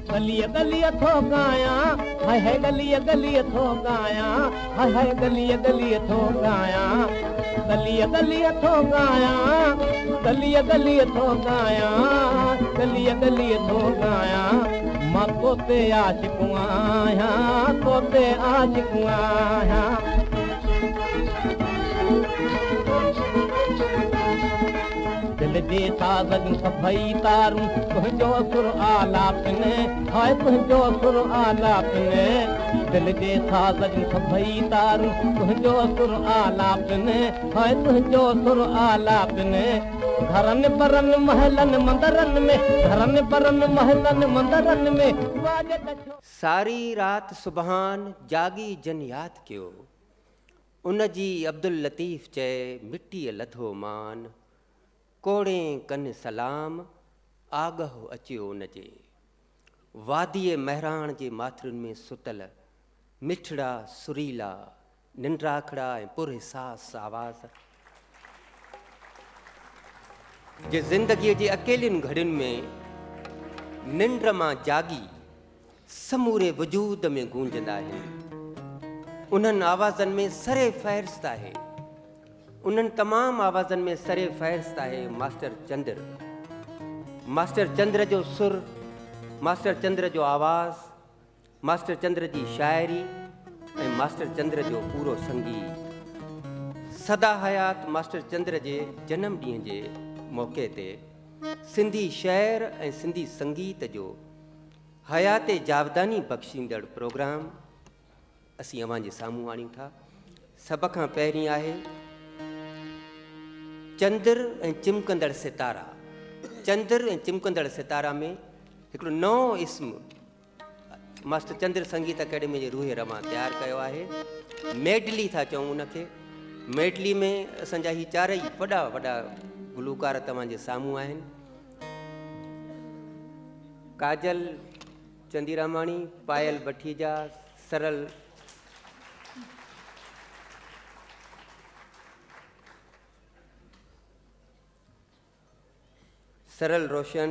गलिया गलिया थो गाया, हाय हाय गलिया गलिया थो गाया, हाय हाय गलिया गलिया थो गाया, गलिया गलिया थो गाया, गलिया गलिया थो गाया, गलिया गलिया थो गाया। मां तोते आशिक़ु आहियां, तोते आशिक़ु आहियां। दिल जे साज़ सभई तारूं तुंहिंजो सुर आलापिने, हाय तुंहिंजो सुर आलापिने। दिल जे साज़ सभई तारूं तुंहिंजो सुर आलापिने, हाय तुंहिंजो सुर आलापिने। घरनि परनि महलनि मंदरनि में, घरनि परनि महलनि मंदरनि में वाज। सारी रात सुबहान जागी जन यादि कयो, उन जी अब्दुल लतीफ़ चए मिटीअ लथो मान। कोड़े कन सलाम आगह अचियो उन जे, वादीअ महराण जे माथुरनि में सुतल मिठड़ा सुरीला निंड्राखड़ा ऐं पुरहिसास आवाज़। जे ज़िंदगीअ जे अकेलियुनि घड़ियुनि में निंड मां जागी समूरे वजूद में गूंजंदा आहिनि। उन्हनि आवाज़नि में सरे फ़हरिस्त आहे, उन्हनि तमामु आवाज़नि में सरे फ़हरिस्त आहे मास्टर चंद्र। मास्टर चंद्र जो सुर, मास्टर चंद्र जो आवाज़, मास्टर चंद्र जी शाइरी ऐं मास्टर चंद्र जो पूरो संगीत। सदा हयात मास्टर चंद्र जे जनम ॾींहं जे मौक़े ते सिंधी शहर ऐं सिंधी संगीत जो हयाते जावदानी बख़्शींदड़ प्रोग्राम असीं अव्हां जे साम्हूं आणियूं था। सभ खां पहिरीं आहे चंद्र ऐं चिमकंदड़ सितारा। चंद्र ऐं चिमकंदड़ सितारा में हिकिड़ो नओं इस्म मास्टर चंद्र संगीत अकेडमी जे रूहे रवां तयारु कयो आहे। मेडली था चऊं उनखे। मेडली में असांजा ही चारई वॾा वॾा गुलूकार तव्हांजे साम्हूं आहिनि। काजल चंदीरामाणी, पायल भठीजा, सरल रोशन,